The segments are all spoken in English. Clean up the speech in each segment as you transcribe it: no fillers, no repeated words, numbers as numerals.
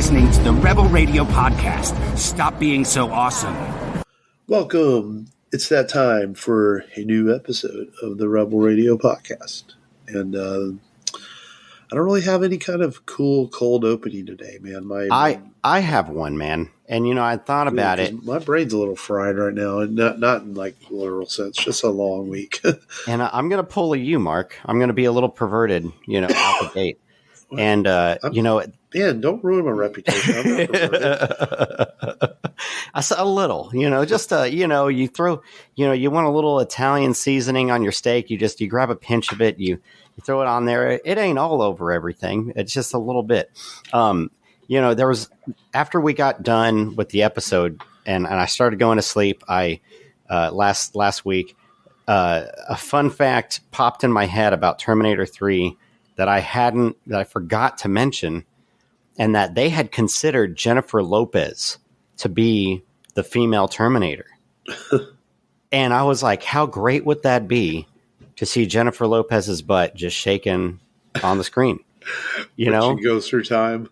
listening to the Rebel Radio Podcast. Stop being so awesome. Welcome. It's that time for a new episode of the Rebel Radio Podcast. And I don't really have any kind of cool cold opening today, man. I have one, man. And, you know, I thought about it. My brain's a little fried right now, and not in like literal sense, just a long week. And I'm going to pull a you, Mark. I'm going to be a little perverted, you know, out the gate. And, you know, man, don't ruin my reputation. I'm not perverted. A little, you know, just, you know, you throw, you know, you want a little Italian seasoning on your steak. You grab a pinch of it. You throw it on there. It ain't all over everything. It's just a little bit. You know, there was, after we got done with the episode and I started going to sleep, last week, a fun fact popped in my head about Terminator 3 that I forgot to mention, and that they had considered Jennifer Lopez to be the female Terminator. And I was like, how great would that be to see Jennifer Lopez's butt just shaking on the screen? You know, she goes through time.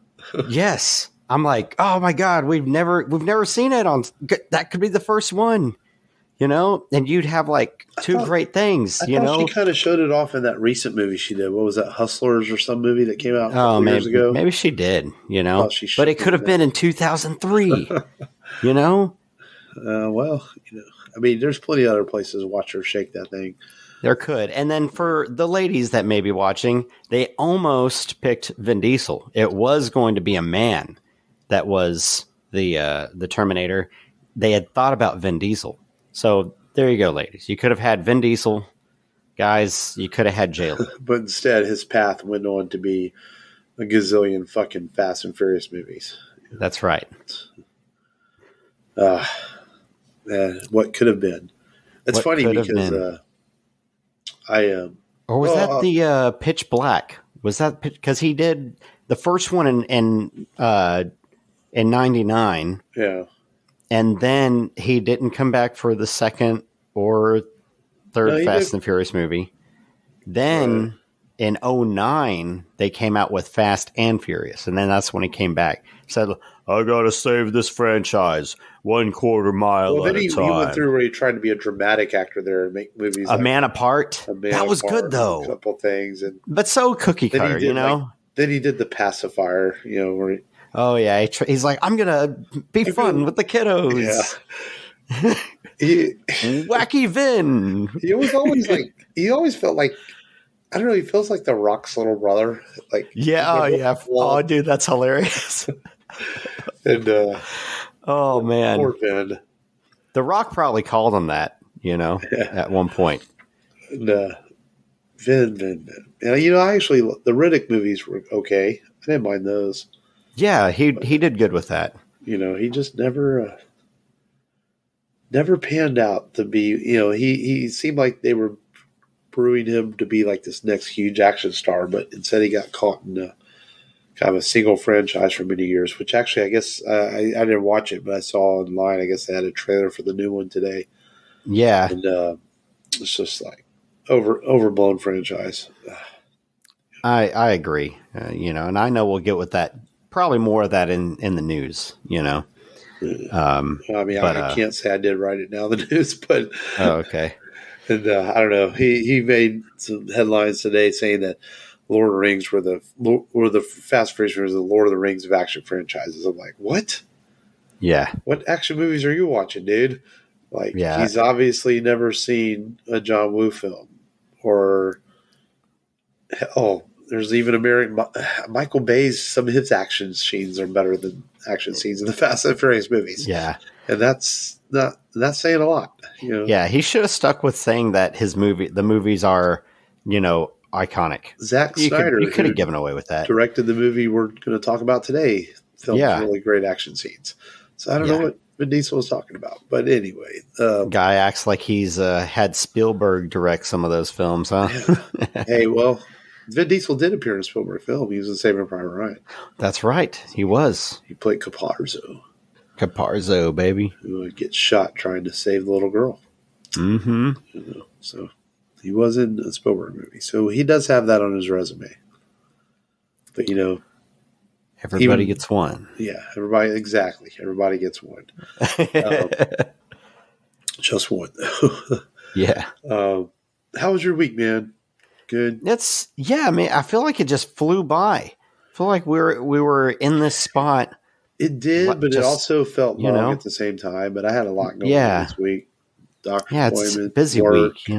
Yes. I'm like, oh my God, we've never seen it on, that could be the first one, you know, and you'd have like two great things, you know. She kind of showed it off in that recent movie she did. What was that, Hustlers or some movie that came out a couple years ago? Maybe she did, you know, but it could have been in 2003, you know. Well, you know, I mean, there's plenty of other places to watch her shake that thing. There could. And then for the ladies that may be watching, they almost picked Vin Diesel. It was going to be a man that was the Terminator. They had thought about Vin Diesel. So there you go, ladies. You could have had Vin Diesel. Guys, you could have had J-Lo. But instead, his path went on to be a gazillion fucking Fast and Furious movies. That's right. What could have been. It's funny because or was that the Pitch Black? Was that because he did the first one in 99? Yeah. And then he didn't come back for the second or third Fast and Furious movie. Then in 09, they came out with Fast and Furious. And then that's when he came back. Said, I got to save this franchise 1/4 mile at a time. He went through where he tried to be a dramatic actor there and make movies. A Man Apart. That was good, though. A couple things. But so cookie cutter, you know? Then he did The Pacifier, you know, where oh, yeah. He's like, I'm going to be fun with the kiddos. Yeah. Wacky Vin. He was always like, he always felt like, I don't know, he feels like The Rock's little brother. Like, yeah, oh, dude, that's hilarious. And, oh, man. Poor Vin. The Rock probably called him that, you know, at one point. And, Vin. You know, actually, the Riddick movies were okay. I didn't mind those. Yeah, he did good with that. You know, he just never panned out to be, you know, he seemed like they were brewing him to be like this next huge action star, but instead he got caught in kind of a single franchise for many years, which actually I guess I didn't watch it, but I saw online, I guess they had a trailer for the new one today. Yeah. And it's just like overblown franchise. I agree, you know, and I know we'll get with that. Probably more of that in the news, you know. I mean, I can't say I did write it now in the news, but okay. And I don't know. He made some headlines today saying that Lord of the Rings were the Fast Furious were the Lord of the Rings of action franchises. I'm like, what? Yeah. What action movies are you watching, dude? Like, he's obviously never seen a John Woo film, or there's even Michael Bay's, some of his action scenes are better than action scenes in the Fast and Furious movies. Yeah. And that's saying a lot. You know? Yeah, he should have stuck with saying that the movies are, you know, iconic. Zack Snyder, you could have given away with that. Directed the movie we're going to talk about today. Filmed really great action scenes. So I don't know what Vin Diesel was talking about, but anyway, guy acts like he's had Spielberg direct some of those films, huh? Yeah. Hey, well, Vin Diesel did appear in a Spielberg film. He was in Saving Private Ryan. That's right. He was. He played Caparzo. Caparzo, baby. Who would get shot trying to save the little girl. Mm-hmm. You know, so he was in a Spielberg movie. So he does have that on his resume. But, you know, Everybody gets one. Yeah, exactly. Everybody gets one. Just one. Yeah. How was your week, man? Good. I mean, I feel like it just flew by. I feel like we were in this spot. It did, but it also felt long at the same time. But I had a lot going on this week. Doctor appointment, it's a busy work, week,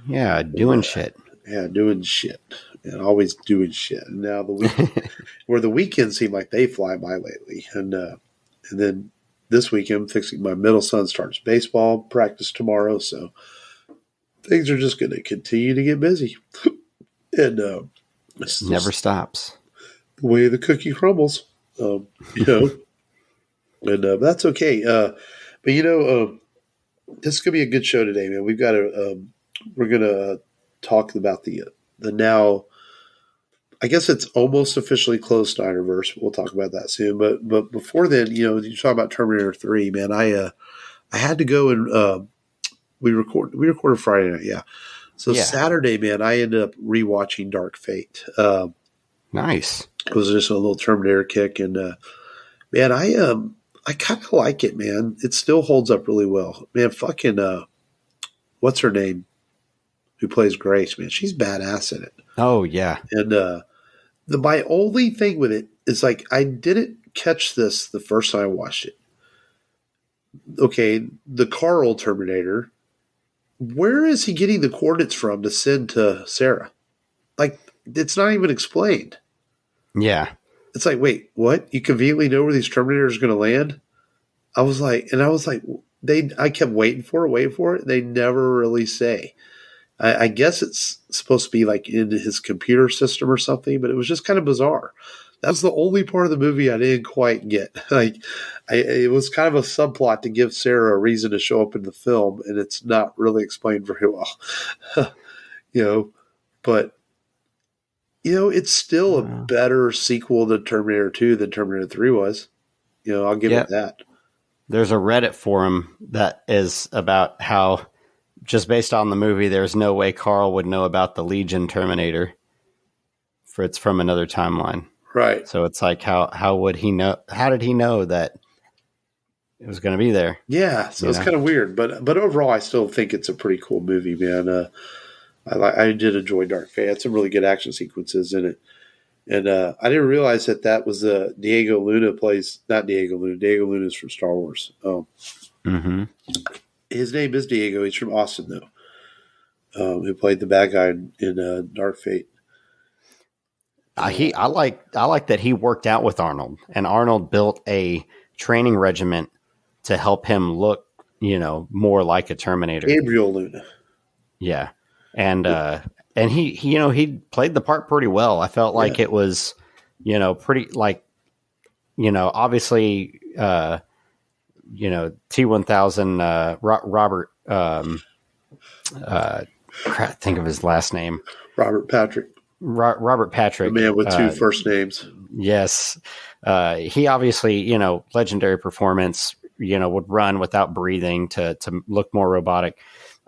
Yeah, doing shit. Yeah, doing shit. And always doing shit. And now the weekends seem like they fly by lately. And then this weekend, fixing my middle son starts baseball practice tomorrow. So things are just going to continue to get busy. And it never stops. The way the cookie crumbles, And that's okay. But this is going to be a good show today, man. We've got we're going to talk about the now, I guess it's almost officially closed Snyderverse. We'll talk about that soon. But before then, you talk about Terminator 3, man. I had to go and we recorded Friday night, yeah. So Saturday, man, I ended up rewatching Dark Fate. Nice. It was just a little Terminator kick, and man, I kind of like it, man. It still holds up really well, man. Fucking what's her name? Who plays Grace? Man, she's badass in it. Oh yeah. And my only thing with it is like I didn't catch this the first time I watched it. Okay, the Carl Terminator. Where is he getting the coordinates from to send to Sarah? Like, it's not even explained. Yeah. It's like, wait, what? You conveniently know where these Terminators are going to land? I was like, I kept waiting for it. They never really say. I guess it's supposed to be like in his computer system or something, but it was just kind of bizarre. That's the only part of the movie I didn't quite get. It was kind of a subplot to give Sarah a reason to show up in the film, and it's not really explained very well. But it's still a better sequel to Terminator 2 than Terminator 3 was. I'll give it that. There's a Reddit forum that is about how, just based on the movie, there's no way Carl would know about the Legion Terminator. It's from another timeline. Right. So it's like, how would he know? How did he know that it was going to be there? Yeah. So it's kind of weird, but overall, I still think it's a pretty cool movie, man. I did enjoy Dark Fate. It had some really good action sequences in it. And I didn't realize that was Diego Luna plays, not Diego Luna. Diego Luna is from Star Wars. Mm-hmm. His name is Diego. He's from Austin, though, who played the bad guy in Dark Fate. I like that he worked out with Arnold, and Arnold built a training regiment to help him look, more like a Terminator. Gabriel Luna. Yeah. And he played the part pretty well. I felt like it was, pretty like, obviously, T-1000, Robert, think of his last name. Robert Patrick. Robert Patrick. The man with two first names. Yes. He obviously, legendary performance, would run without breathing to look more robotic.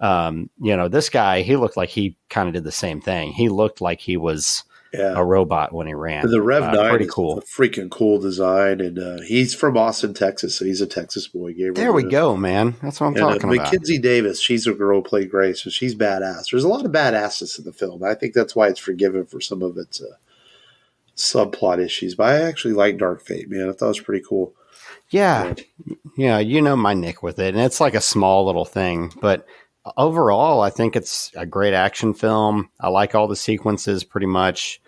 This guy, he looked like he kind of did the same thing. He looked like he was a robot when he ran. And the Rev 9 pretty is cool. a freaking cool design. And he's from Austin, Texas, so he's a Texas boy. There we go, man. That's what I'm talking about. Mackenzie Davis, she's a girl who played Grace, so she's badass. There's a lot of badasses in the film. I think that's why it's forgiven for some of its subplot issues. But I actually like Dark Fate, man. I thought it was pretty cool. Yeah. My nick with it. And it's like a small little thing. But overall, I think it's a great action film. I like all the sequences pretty much.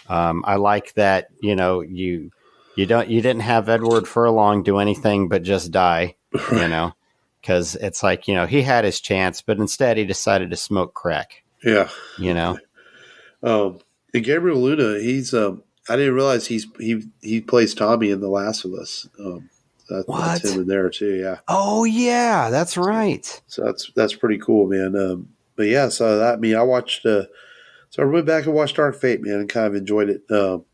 I like that, you didn't have Edward Furlong do anything but just die, because it's like, he had his chance, but instead he decided to smoke crack. Yeah. And Gabriel Luna, he's I didn't realize he plays Tommy in The Last of Us. That's him in there too. Yeah. Oh yeah, that's right. So that's pretty cool, man. But yeah, so that I watched. So I went back and watched Dark Fate, man, and kind of enjoyed it. I'm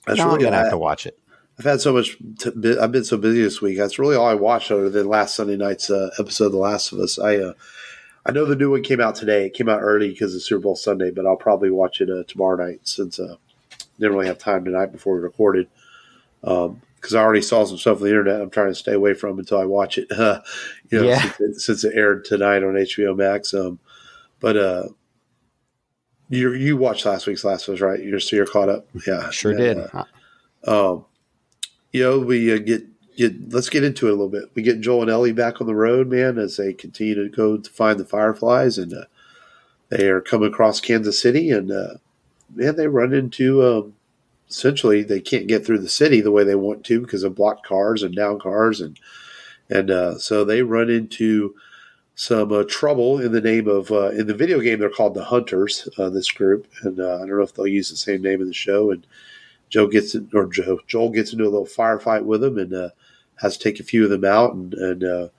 gonna have to watch it. I've had so much. I've been so busy this week. That's really all I watched other than last Sunday night's episode of The Last of Us. I know the new one came out today. It came out early because of Super Bowl Sunday, but I'll probably watch it tomorrow night since didn't really have time tonight before we recorded. Because I already saw some stuff on the internet I'm trying to stay away from until I watch it, Yeah. since it aired tonight on HBO Max. But you watched last week's Last of Us, right? You're caught up? Yeah. Sure and, did. Um, we let's get into it a little bit. We get Joel and Ellie back on the road, man, as they continue to go to find the Fireflies, and they are coming across Kansas City, and man, they run into essentially they can't get through the city the way they want to because of blocked cars and down cars, and so they run into some trouble in the name of in the video game they're called the Hunters. This group, and I don't know if they'll use the same name in the show. And Joel gets into a little firefight with them and has to take a few of them out, and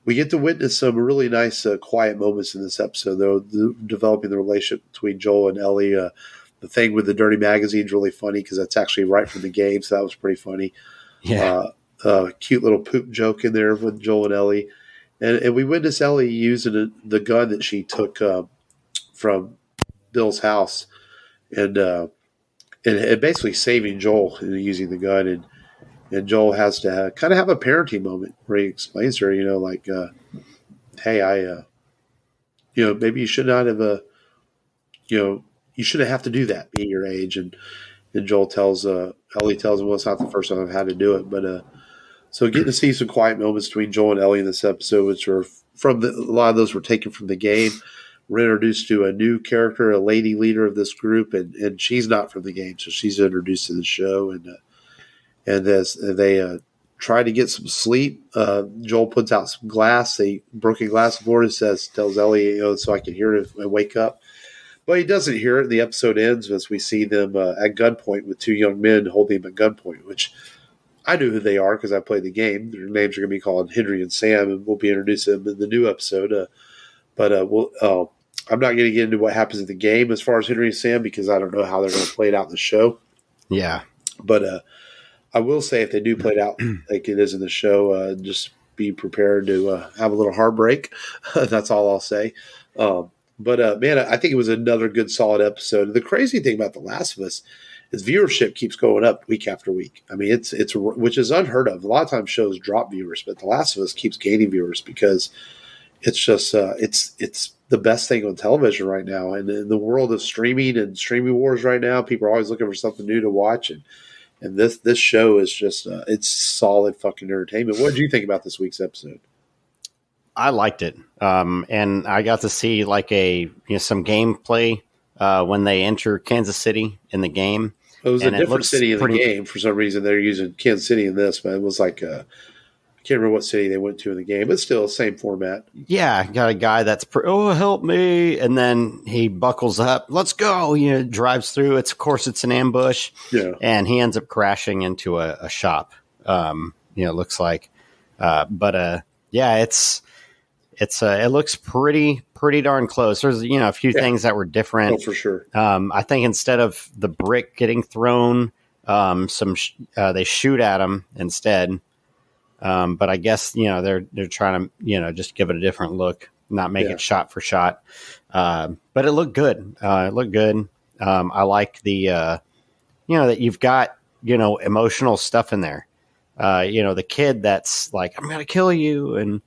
we get to witness some really nice quiet moments in this episode, though, developing the relationship between Joel and Ellie. The thing with the dirty magazine is really funny because that's actually right from the game, so that was pretty funny. Yeah. Cute little poop joke in there with Joel and Ellie. And we witness Ellie using the gun that she took from Bill's house and basically saving Joel using the gun. And Joel has to kind of have a parenting moment where he explains to her, like, hey, maybe you should not have, you shouldn't have to do that being your age. And Joel Ellie tells him, well, it's not the first time I've had to do it. But so getting to see some quiet moments between Joel and Ellie in this episode, which are a lot of those were taken from the game. We're introduced to a new character, a lady leader of this group, and she's not from the game, so she's introduced to the show. And as they try to get some sleep, Joel puts out some glass, a broken glass board, and tells Ellie, so I can hear it and wake up. But he doesn't hear it. The episode ends as we see them at gunpoint with two young men holding him at gunpoint, which I knew who they are because I played the game. Their names are going to be called Henry and Sam, and we'll be introducing them in the new episode. I'm not going to get into what happens in the game as far as Henry and Sam because I don't know how they're going to play it out in the show. Yeah. But I will say if they do play it out like it is in the show, just be prepared to have a little heartbreak. That's all I'll say. Man, I think it was another good, solid episode. The crazy thing about The Last of Us is viewership keeps going up week after week. I mean, it's which is unheard of. A lot of times shows drop viewers, but The Last of Us keeps gaining viewers because it's just it's the best thing on television right now. And in the world of streaming and streaming wars right now, people are always looking for something new to watch. And this show is just it's solid fucking entertainment. What did you think about this week's episode? I liked it. And I got to see like some gameplay when they enter Kansas City in the game. It was a different city in the game. For some reason, they're using Kansas City in this, but it was like I can't remember what city they went to in the game, but still same format. Yeah, got a guy that's help me, and then he buckles up. Let's go. Drives through. Of course, it's an ambush. Yeah, and he ends up crashing into a shop. It looks like, yeah, it looks pretty darn close. There's a few things that were different. Oh, for sure. I think instead of the brick getting thrown, they shoot at him instead. But I guess they're trying to just give it a different look, not make it shot for shot. But it looked good. It looked good. I like the that you've got emotional stuff in there. The kid that's like, I'm gonna kill you, and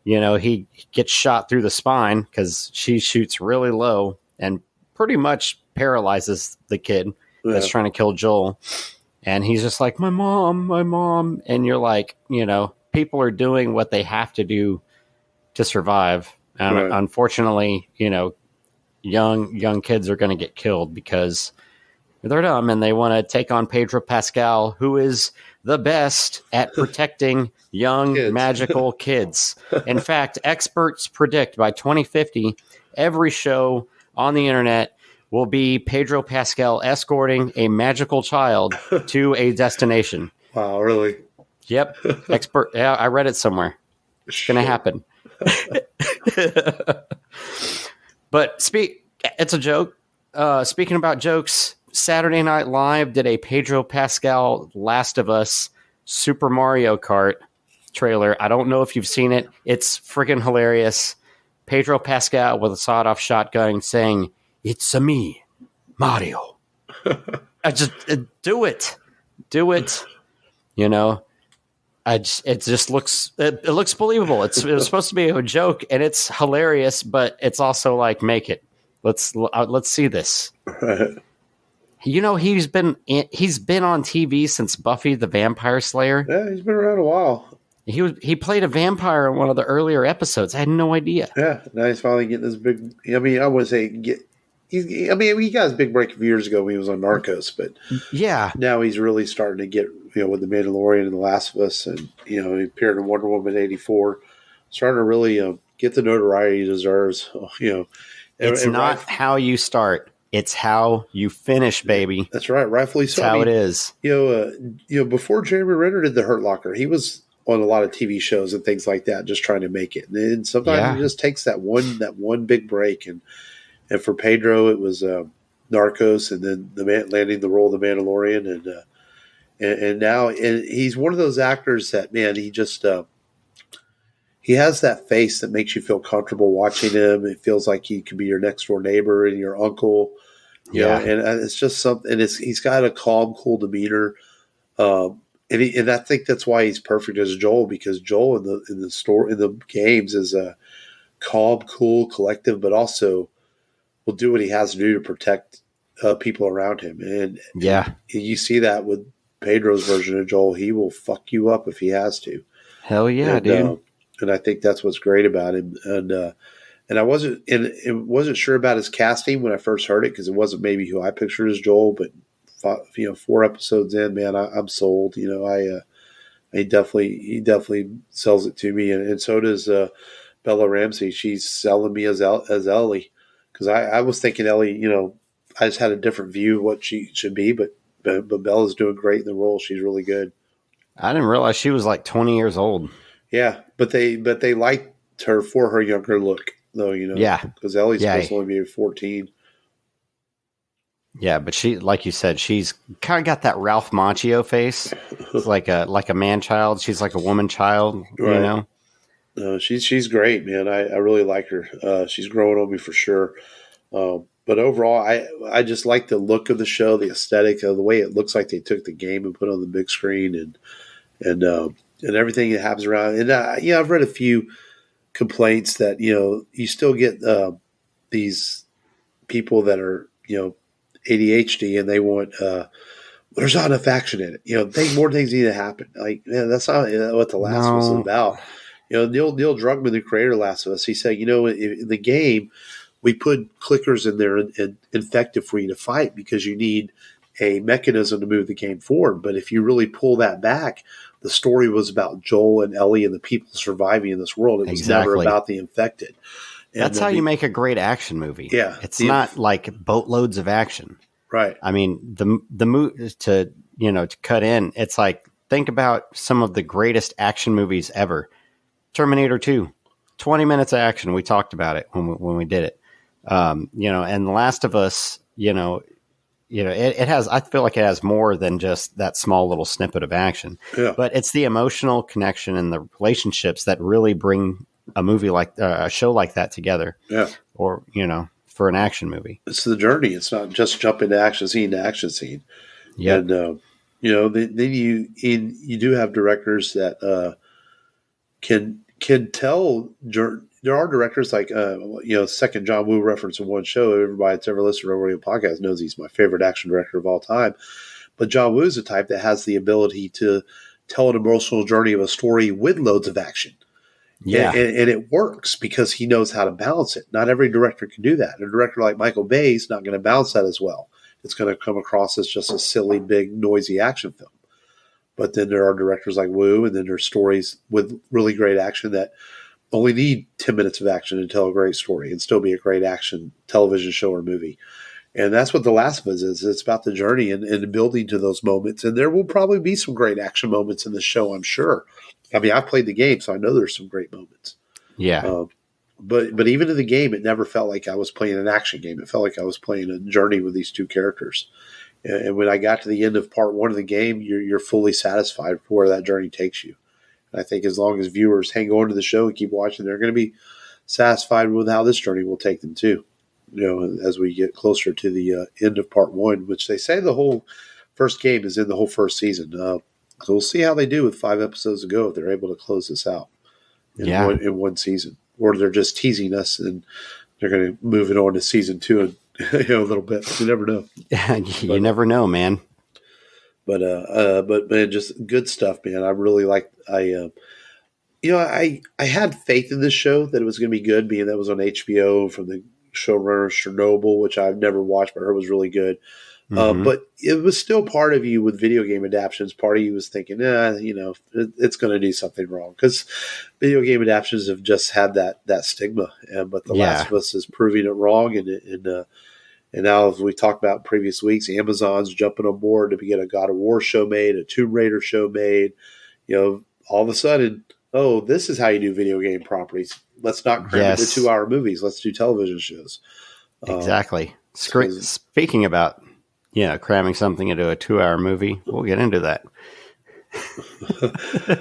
he gets shot through the spine because she shoots really low and pretty much paralyzes the kid that's trying to kill Joel. And he's just like, my mom. And you're like, people are doing what they have to do to survive. And unfortunately, young kids are going to get killed because they're dumb and they want to take on Pedro Pascal, who is the best at protecting young magical kids. In fact, experts predict by 2050, every show on the internet will be Pedro Pascal escorting a magical child to a destination. Wow, really? Yep. Expert. Yeah, I read it somewhere. It's going to happen. But it's a joke. Speaking about jokes, Saturday Night Live did a Pedro Pascal Last of Us Super Mario Kart trailer. I don't know if you've seen it. It's freaking hilarious. Pedro Pascal with a sawed-off shotgun saying, "It's-a me, Mario." I just do it. You know, it just looks it looks believable. It was supposed to be a joke, and it's hilarious, but it's also like, make it. Let's see this. You know, he's been on TV since Buffy the Vampire Slayer. Yeah, he's been around a while. He played a vampire in one of the earlier episodes. I had no idea. Yeah, now he's finally getting this big. I mean, I wouldn't say he got his big break a few years ago when he was on Narcos, but yeah, now he's really starting to get, with the Mandalorian and The Last of Us, and he appeared in Wonder Woman '84, starting to really get the notoriety he deserves. It's not how you start; it's how you finish, baby. That's right, rightfully so. That's how it is. Before Jeremy Renner did The Hurt Locker, he was on a lot of TV shows and things like that, just trying to make it. And sometimes it just takes that one big break. And for Pedro, it was Narcos, and then landing the role of the Mandalorian, and now he's one of those actors that, man, he just he has that face that makes you feel comfortable watching him. It feels like he could be your next door neighbor and your uncle. And it's just something. And he's got a calm, cool demeanor. And I think that's why he's perfect as Joel, because Joel in the games is a calm, cool, collective, but also will do what he has to do to protect people around him. And you see that with Pedro's version of Joel. He will fuck you up if he has to. Hell yeah, dude. And I think that's what's great about him. And I wasn't sure about his casting when I first heard it, because it wasn't maybe who I pictured as Joel, but 4 episodes in, man, I'm sold. He definitely sells it to me, and so does Bella Ramsey. She's selling me as Ellie, because I was thinking Ellie. I just had a different view of what she should be, but Bella's doing great in the role. She's really good. I didn't realize she was like 20 years old. Yeah, but they liked her for her younger look, though. Yeah, because Ellie's supposed to only be 14. Yeah, but she, like you said, she's kind of got that Ralph Macchio face. It's like a man child. She's like a woman child, right. She's great, man. I really like her. She's growing on me for sure. But overall, I just like the look of the show, the aesthetic of the way it looks like they took the game and put it on the big screen, and everything that happens around. And I've read a few complaints that you still get these people that are ADHD, and they want there's not enough action in it. More things need to happen. Like, man, that's not what The Last of Us is about. Neil Druckmann, the creator of Last of Us, he said, in the game, we put clickers in there and infected for you to fight, because you need a mechanism to move the game forward. But if you really pull that back, the story was about Joel and Ellie and the people surviving in this world. It was never about the infected. That's how you make a great action movie. Yeah. It's not like boatloads of action. Right. I mean, the move to cut in, it's like, think about some of the greatest action movies ever. Terminator 2, 20 minutes of action. We talked about it when we did it. And The Last of Us, it has, I feel like it has more than just that small little snippet of action. Yeah. But it's the emotional connection and the relationships that really bring a show like that together. Yeah. Or, for an action movie. It's the journey. It's not just jumping to action scene to action scene. Yeah. And, then you do have directors that can tell. There are directors like, second John Woo reference in one show. Everybody that's ever listened to a podcast knows he's my favorite action director of all time. But John Woo's the type that has the ability to tell an emotional journey of a story with loads of action. Yeah. And it works because he knows how to balance it. Not every director can do that. A director like Michael Bay is not going to balance that as well. It's going to come across as just a silly, big, noisy action film. But then there are directors like Woo, and then there's stories with really great action that only need 10 minutes of action to tell a great story and still be a great action television show or movie. And that's what The Last of Us is. It's about the journey and building to those moments. And there will probably be some great action moments in the show, I'm sure. I mean, I've played the game, so I know there's some great moments. Yeah. But even in the game, it never felt like I was playing an action game. It felt like I was playing a journey with these two characters. And when I got to the end of part one of the game, you're fully satisfied for where that journey takes you. And I think as long as viewers hang on to the show and keep watching, they're going to be satisfied with how this journey will take them too. as we get closer to the end of part one, which they say the whole first game is in the whole first season. So we'll see how they do with 5 episodes to go if they're able to close this out in one season, or they're just teasing us and they're going to move it on to season 2 and a little bit. You never know. You never know, man. But man, just good stuff, man. I really I had faith in this show that it was going to be good, being that it was on HBO from the showrunner Chernobyl, which I've never watched, but I heard was really good. But it was still part of you with video game adaptions. Part of you was thinking, it's going to do something wrong, because video game adaptions have just had that stigma. But The Last of Us is proving it wrong, and now, as we talked about in previous weeks, Amazon's jumping on board to get a God of War show made, a Tomb Raider show made. All of a sudden, this is how you do video game properties. Let's not cram into 2-hour movies. Let's do television shows. Exactly. Speaking about cramming something into a 2-hour movie, we'll get into that.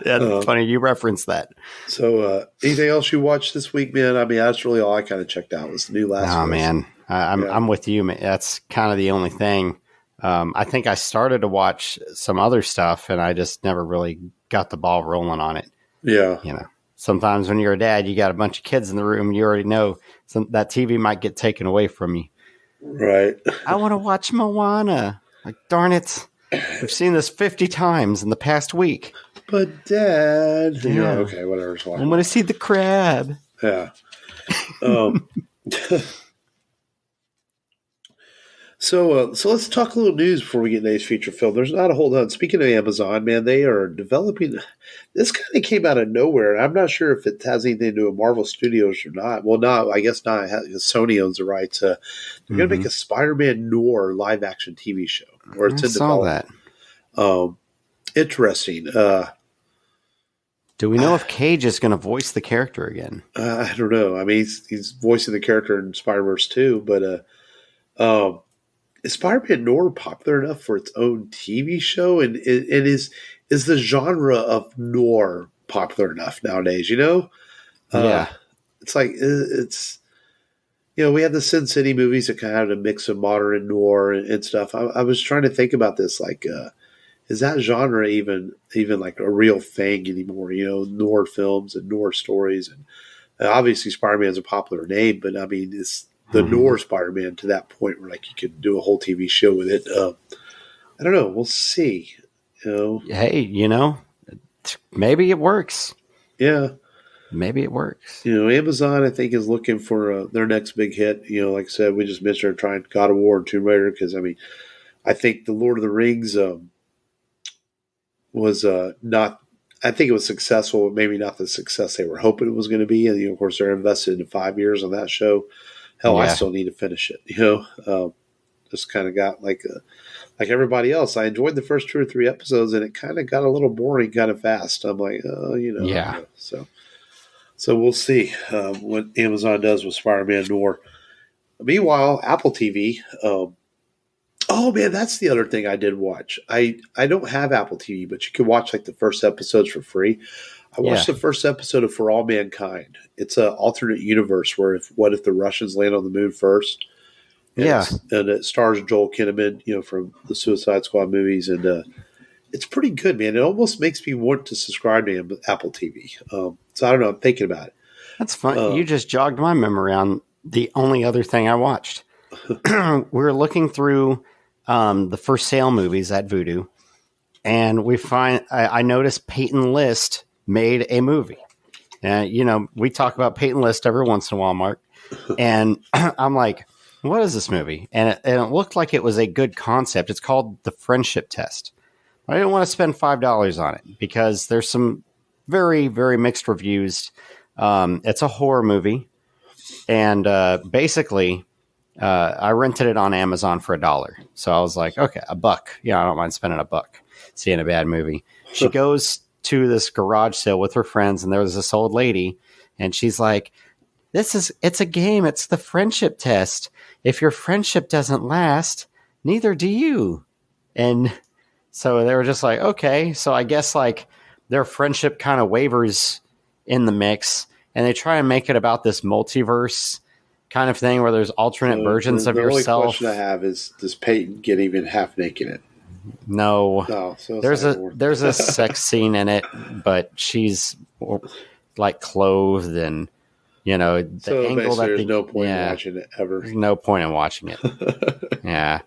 That's funny you referenced that. So, anything else you watched this week, man? I mean, that's really all I kind of checked out was the new Last of Us. Oh, man. I'm with you, man. That's kind of the only thing. I think I started to watch some other stuff, and I just never really got the ball rolling on it. Yeah. Sometimes when you're a dad, you got a bunch of kids in the room, you already know that TV might get taken away from you. Right. I want to watch Moana. Like, darn it. We've seen this 50 times in the past week. But, Dad. Yeah. Okay, whatever. I'm going to see the crab. Yeah. So let's talk a little news before we get into today's feature film. There's not a whole lot. Speaking of Amazon, man, they are developing. This kind of came out of nowhere. I'm not sure if it has anything to do with Marvel Studios or not. Well, no, I guess not. Sony owns the rights. They're going to make a Spider-Man Noir live-action TV show, or it's in development. That. Interesting. Do we know if Cage is going to voice the character again? I don't know. I mean, he's voicing the character in Spider-Verse 2, but is Spider-Man Noir popular enough for its own TV show? And is the genre of noir popular enough nowadays? Yeah. It's like we had the Sin City movies that kind of had a mix of modern and noir and stuff. I was trying to think about this, like, is that genre even like a real thing anymore? Noir films and noir stories, and obviously Spider-Man's a popular name, but I mean, it's the Noir Spider-Man to that point where, like, you could do a whole TV show with it. I don't know. We'll see. Hey, maybe it works. Yeah. Maybe it works. Amazon, I think, is looking for their next big hit. Like I said, we just mentioned trying God of War and Tomb Raider, because, I mean, I think the Lord of the Rings was not – I think it was successful, but maybe not the success they were hoping it was going to be. And, of course, they're invested in 5 years on that show. Hell, I still need to finish it. Just kind of got like everybody else. I enjoyed the first 2 or 3 episodes, and it kind of got a little boring kind of fast. I'm like, yeah. So we'll see what Amazon does with Spider-Man Noir. Meanwhile, Apple TV. Oh man, that's the other thing I did watch. I don't have Apple TV, but you can watch like the first episodes for free. I watched the first episode of For All Mankind. It's an alternate universe where what if the Russians land on the moon first? And and it stars Joel Kinnaman, from the Suicide Squad movies, and it's pretty good, man. It almost makes me want to subscribe to Apple TV. So I don't know. I'm thinking about it. That's fun. You just jogged my memory on the only other thing I watched. We were looking through the for sale movies at Vudu, and I noticed Peyton List made a movie. And, we talk about Peyton List every once in a while, Mark. And I'm like, what is this movie? And it looked like it was a good concept. It's called The Friendship Test. I didn't want to spend $5 on it because there's some very, very mixed reviews. It's a horror movie. And basically, I rented it on Amazon for $1. So I was like, okay, $1. Yeah, I don't mind spending $1 seeing a bad movie. She goes to this garage sale with her friends, and there was this old lady, and she's like, it's a game. It's the friendship test. If your friendship doesn't last, neither do you. And so they were just like, okay. So I guess like their friendship kind of wavers in the mix, and they try and make it about this multiverse kind of thing where there's alternate versions of yourself. The only question I have is, does Peyton get even half naked in it? No. Oh, so there's a sex scene in it, but she's like clothed and, you know, the so angle that there's no point in watching it ever. There's no point in watching it. Yeah,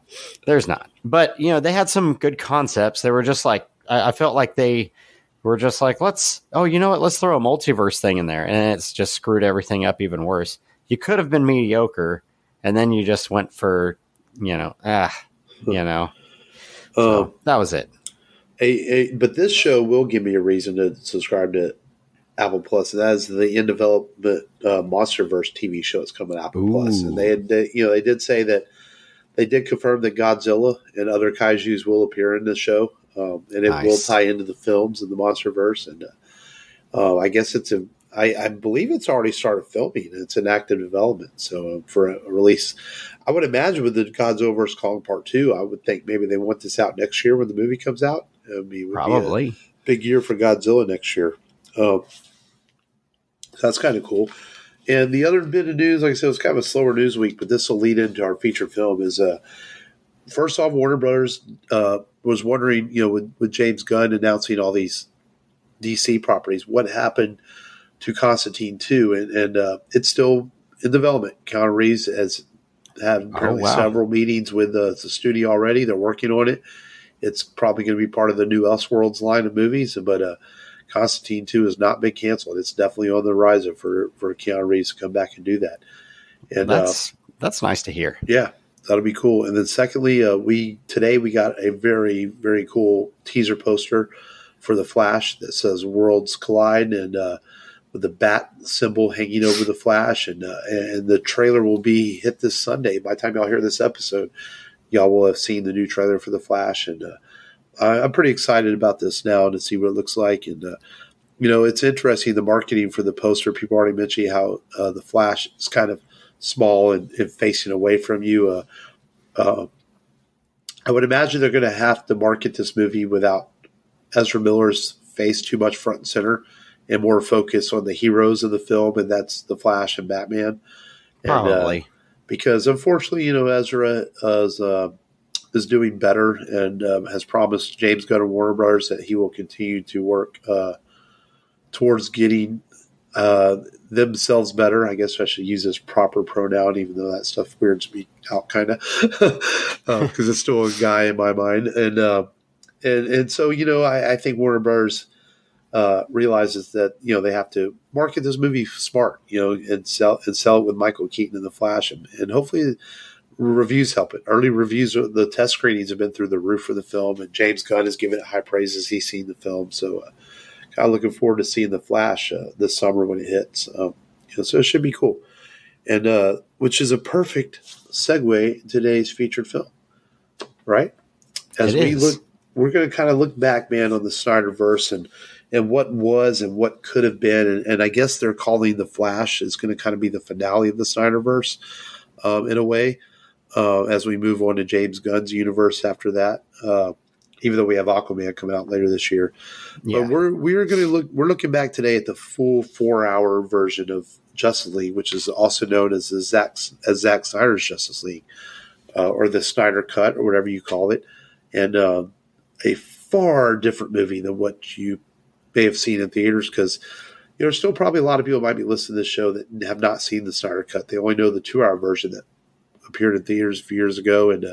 there's not. But, you know, they had some good concepts. They were just like, I felt like they were just like, you know what? Let's throw a multiverse thing in there. And it's just screwed everything up even worse. You could have been mediocre, and then you just went for, So that was it. But this show will give me a reason to subscribe to Apple Plus, and that is the in development MonsterVerse TV show that's coming to Apple Plus. And they did say that they did confirm that Godzilla and other kaijus will appear in the show, and it will tie into the films in the MonsterVerse. And I guess I believe it's already started filming. It's in active development. So for a release, I would imagine with the Godzilla vs. Kong Part 2, I would think maybe they want this out next year when the movie comes out. It would Probably. be a big year for Godzilla next year. So that's kind of cool. And the other bit of news, like I said, it was kind of a slower news week, but this will lead into our feature film. Is first off, Warner Brothers was wondering, with James Gunn announcing all these DC properties, what happened to Constantine 2, and it's still in development. Keanu Reeves has had apparently several meetings with the studio already. They're working on it. It's probably going to be part of the new Elseworlds line of movies, but Constantine 2 has not been canceled. It's definitely on the horizon for Keanu Reeves to come back and do that. And that's nice to hear. Yeah, that'll be cool. And then secondly, today we got a very, very cool teaser poster for The Flash that says Worlds Collide, and with the bat symbol hanging over the Flash, and the trailer will be hit this Sunday. By the time y'all hear this episode, y'all will have seen the new trailer for the Flash, and I'm pretty excited about this now to see what it looks like. And it's interesting, the marketing for the poster. People already mentioned how the Flash is kind of small and facing away from you. I would imagine they're going to have to market this movie without Ezra Miller's face too much front and center, and more focus on the heroes of the film, and that's the Flash and Batman. Probably. Because unfortunately, Ezra is doing better, and has promised James Gunn and Warner Brothers that he will continue to work towards getting themselves better. I guess I should use this proper pronoun, even though that stuff weirds me out kind of, because it's still a guy in my mind. And so, I think Warner Brothers realizes that they have to market this movie smart, and sell it with Michael Keaton in the Flash, and hopefully reviews help it. Early reviews, the test screenings have been through the roof for the film, and James Gunn has given it high praises. He's seen the film, so kind of looking forward to seeing the Flash this summer when it hits. So it should be cool, and which is a perfect segue in today's featured film, right? As we're going to kind of look back, man, on the Snyderverse and what was and what could have been. And I guess they're calling The Flash is going to kind of be the finale of the Snyderverse in a way, as we move on to James Gunn's universe after that, even though we have Aquaman coming out later this year. Yeah. But we're looking back today at the full 4-hour version of Justice League, which is also known as Zack Snyder's Justice League, or the Snyder Cut, or whatever you call it. And a far different movie than what you may have seen in theaters, because there's still probably a lot of people might be listening to this show that have not seen the Snyder Cut. They only know the 2-hour version that appeared in theaters a few years ago and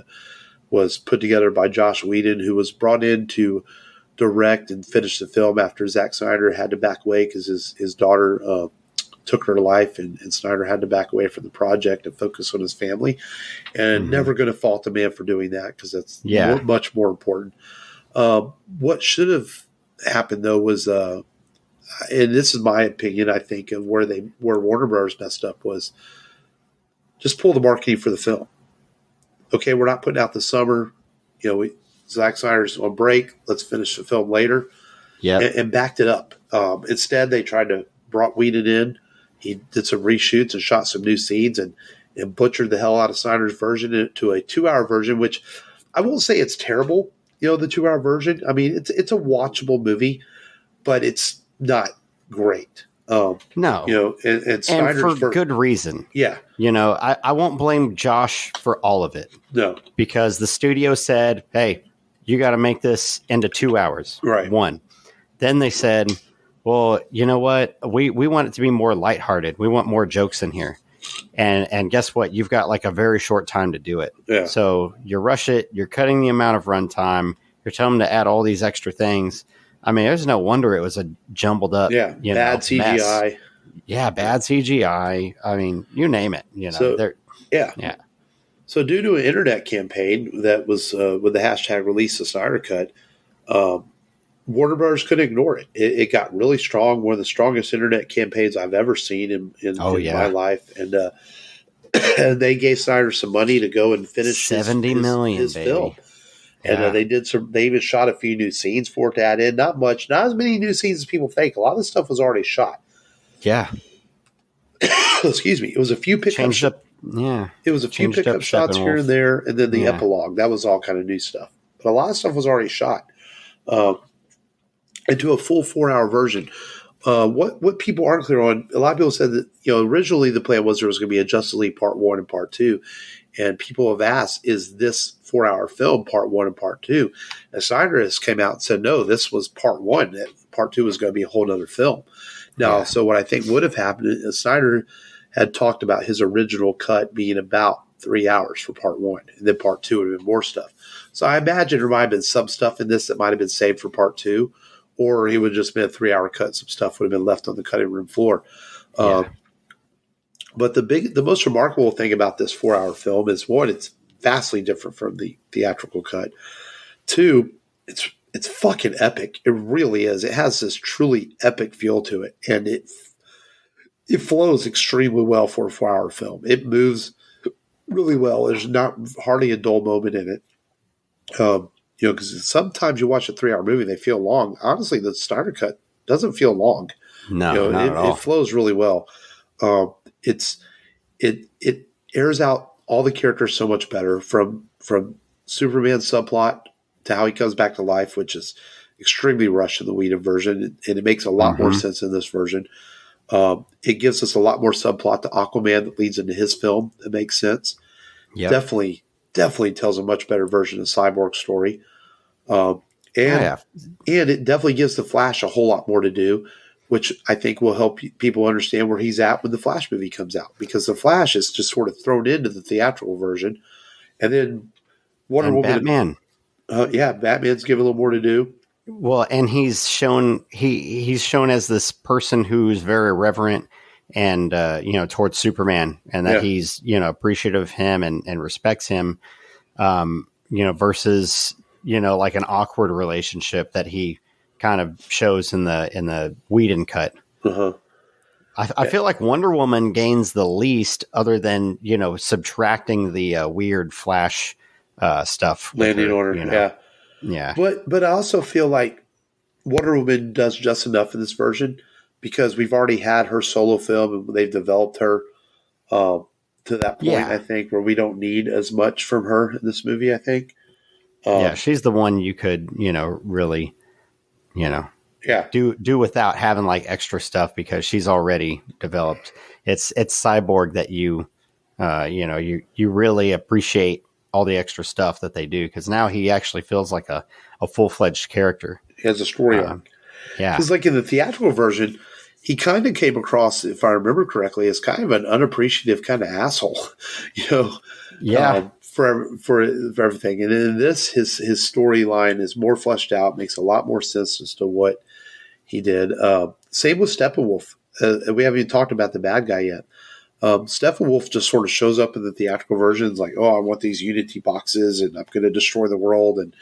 was put together by Josh Whedon, who was brought in to direct and finish the film after Zack Snyder had to back away because his daughter took her life, and Snyder had to back away from the project and focus on his family. And never going to fault the man for doing that, because that's much more important. What should have happened, though, was and this is my opinion, I think, of where Warner Brothers messed up, was just pull the marketing for the film. Okay, we're not putting out this summer. Zack Snyder's on break. Let's finish the film later. Yeah, and backed it up. Instead, they brought Whedon in. He did some reshoots and shot some new scenes, and butchered the hell out of Snyder's version into a 2-hour version, which I won't say it's terrible. The 2-hour version. I mean, it's a watchable movie, but it's not great. No. And And Snyder's for good reason. Yeah. I won't blame Josh for all of it. No. Because the studio said, hey, you got to make this into 2 hours. Right. One. Then they said, well, you know what? We want it to be more lighthearted. We want more jokes in here. And guess what? You've got like a very short time to do it. Yeah. So you rush it. You're cutting the amount of runtime. You're telling them to add all these extra things. I mean, there's no wonder it was a jumbled up, bad CGI. Mess. Yeah, bad CGI. I mean, you name it. Yeah. So due to an internet campaign that was with the hashtag release the Snyder Cut, Warner Brothers couldn't ignore it. It got really strong. One of the strongest internet campaigns I've ever seen in my life. And and they gave Snyder some money to go and finish $70 million, his baby. film. Yeah. And they even shot a few new scenes for it to add in. Not much, not as many new scenes as people think. A lot of the stuff was already shot. Yeah. Excuse me. It was a few pickup shots. Yeah. It was a few pickup shots here and there, and then the epilogue. That was all kind of new stuff. But a lot of stuff was already shot. Into a full 4-hour version. What people aren't clear on, a lot of people said that, originally the plan was there was going to be a Justice League Part 1 and Part 2. And people have asked, is this 4-hour film Part 1 and Part 2? And Snyder has came out and said, no, this was Part 1. Part 2 was going to be a whole other film. Now, So what I think would have happened is Snyder had talked about his original cut being about 3 hours for Part 1. And then Part 2 would have been more stuff. So I imagine there might have been some stuff in this that might have been saved for Part 2. Or it would have just been a 3-hour cut. Some stuff would have been left on the cutting room floor. But the most remarkable thing about this 4-hour film is, one, it's vastly different from the theatrical cut. Two, it's fucking epic. It really is. It has this truly epic feel to it, and it flows extremely well for a 4-hour film. It moves really well. There's not hardly a dull moment in it. Because sometimes you watch a 3-hour movie, they feel long. Honestly, the Snyder Cut doesn't feel long. No, not at all. It flows really well. It airs out all the characters so much better, from Superman's subplot to how he comes back to life, which is extremely rushed in the Whedon version, and it makes a lot more sense in this version. It gives us a lot more subplot to Aquaman that leads into his film that makes sense. Yep. Definitely tells a much better version of Cyborg's story. And it definitely gives the Flash a whole lot more to do, which I think will help people understand where he's at when the Flash movie comes out, because the Flash is just sort of thrown into the theatrical version. And then Wonder Woman. Batman. Batman's given a little more to do. Well, and he's shown as this person who's very reverent and towards Superman, and that he's appreciative of him and respects him, versus like an awkward relationship that he kind of shows in the Whedon cut. I feel like Wonder Woman gains the least, other than subtracting the weird Flash stuff, landing order. Yeah. But I also feel like Wonder Woman does just enough in this version, because we've already had her solo film and they've developed her to that point, I think, where we don't need as much from her in this movie, I think. She's the one you could, really, do without having like extra stuff, because she's already developed. It's Cyborg that you really appreciate all the extra stuff that they do, because now he actually feels like a full-fledged character. He has a story arc. Because like in the theatrical version, he kind of came across, if I remember correctly, as kind of an unappreciative kind of asshole, for everything. And in this, his storyline is more fleshed out, makes a lot more sense as to what he did. Same with Steppenwolf. We haven't even talked about the bad guy yet. Steppenwolf just sort of shows up in the theatrical versions like, oh, I want these Unity boxes and I'm going to destroy the world. And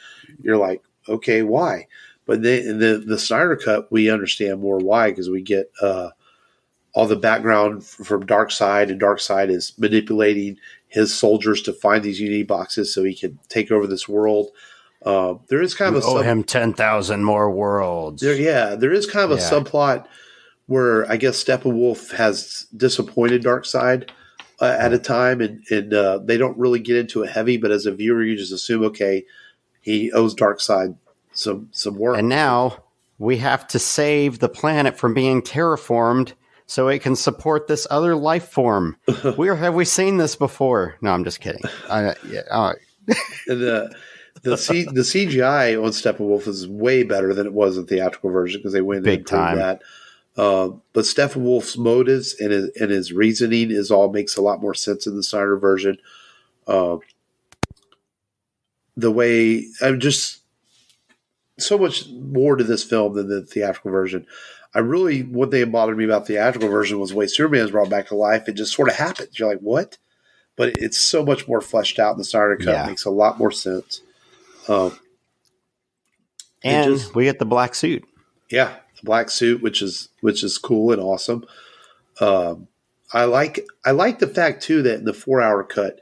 you're like, okay, why? But in the Snyder Cut, we understand more why, because we get all the background from Darkseid, and Darkseid is manipulating his soldiers to find these Unity boxes so he can take over this world. There is kind of owe him 10,000 more worlds. There is kind of a subplot where I guess Steppenwolf has disappointed Darkseid at a time, and they don't really get into it heavy, but as a viewer, you just assume, okay, he owes Darkseid some work. And now we have to save the planet from being terraformed so it can support this other life form. Have we seen this before? No, I'm just kidding. And the CGI on Steppenwolf is way better than it was in the theatrical version because they went Big and improved time. that. But Steppenwolf's motives and his reasoning makes a lot more sense in the Snyder version. The way I'm just so much more to this film than the theatrical version. One thing that bothered me about the theatrical version was the way Superman's brought back to life. It just sort of happens. You're like, what? But it's so much more fleshed out in the Snyder Cut. Yeah. It makes a lot more sense. And we get the black suit. Yeah, the black suit, which is cool and awesome. I like the fact too that in the 4-hour cut,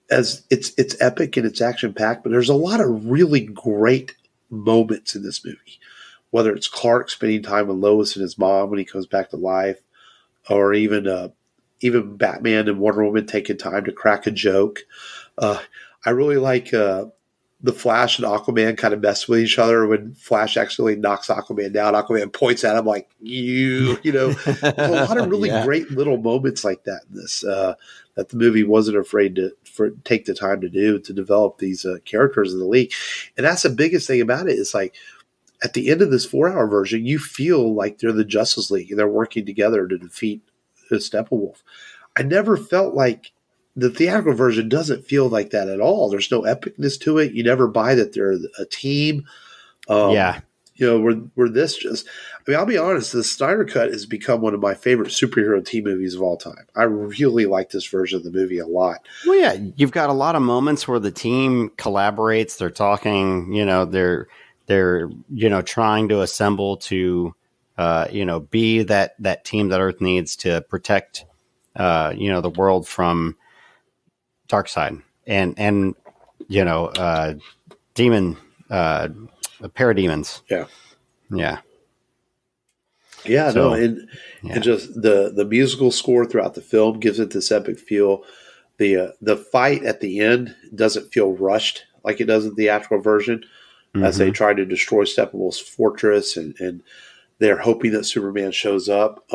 as it's epic and it's action packed, but there's a lot of really great moments in this movie. Whether it's Clark spending time with Lois and his mom when he comes back to life, or even Batman and Wonder Woman taking time to crack a joke. I really like the Flash and Aquaman kind of mess with each other. When Flash actually knocks Aquaman down, Aquaman points at him like, there's a lot of really great little moments like that in this, that the movie wasn't afraid to take the time to do, to develop these characters in the league. And that's the biggest thing about it is like, at the end of this 4-hour version, you feel like they're the Justice League and they're working together to defeat Steppenwolf. I never felt like the theatrical version doesn't feel like that at all. There's no epicness to it. You never buy that they're a team. Where this just, I'll be honest, the Snyder Cut has become one of my favorite superhero team movies of all time. I really like this version of the movie a lot. Well, yeah, you've got a lot of moments where the team collaborates. They're talking, they're trying to assemble to, be that team that Earth needs to protect, the world from Darkseid and demon, parademons. Yeah. And just the musical score throughout the film gives it this epic feel. The fight at the end doesn't feel rushed like it does in the theatrical version. As they try to destroy Steppenwolf's fortress, and they're hoping that Superman shows up.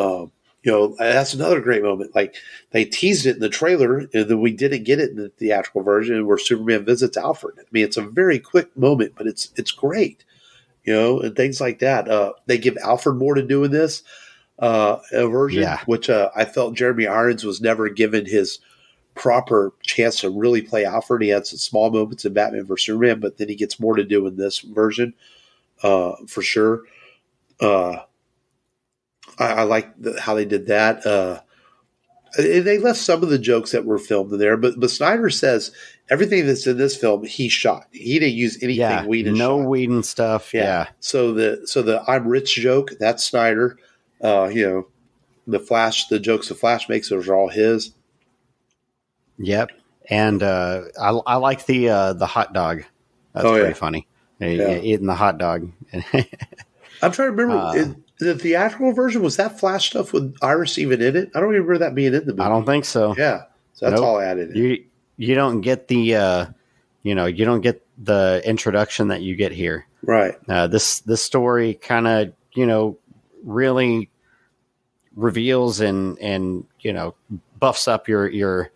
That's another great moment. Like, they teased it in the trailer, and then we didn't get it in the theatrical version where Superman visits Alfred. I mean, it's a very quick moment, but it's great, and things like that. They give Alfred more to do in this version, which I felt Jeremy Irons was never given his proper chance to really play Alfred. He had some small moments in Batman vs Superman, but then he gets more to do in this version, for sure. I like how they did that. They left some of the jokes that were filmed in there, but Snyder says everything that's in this film he shot. He didn't use anything Whedon no shot. Whedon stuff. Yeah. So the I'm rich joke, that's Snyder. The jokes the Flash makes, those are all his. Yep. And I like the hot dog. That's pretty funny. Eating the hot dog. I'm trying to remember. In the theatrical version, was that Flash stuff with Iris even in it? I don't even remember that being in the movie. I don't think so. Yeah. So that's all added in. You don't get the you don't get the introduction that you get here. Right. This story kind of, really reveals and buffs up your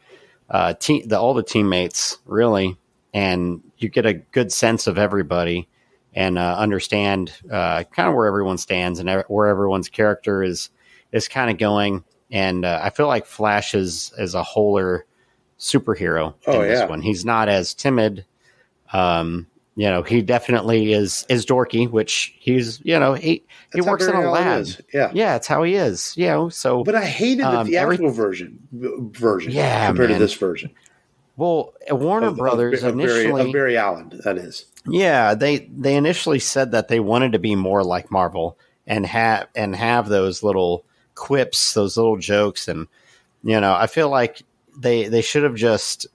team, all the teammates, really, and you get a good sense of everybody and understand kind of where everyone stands and where everyone's character is kind of going. And I feel like Flash is a wholer superhero in this one. He's not as timid. He definitely is dorky, which he's, he works in a lab. Yeah, it's how he is. So. But I hated the theatrical version compared to this version. Well, Warner Brothers initially, Barry Allen, that is. Yeah, they initially said that they wanted to be more like Marvel and have those little quips, those little jokes, and I feel like they should have just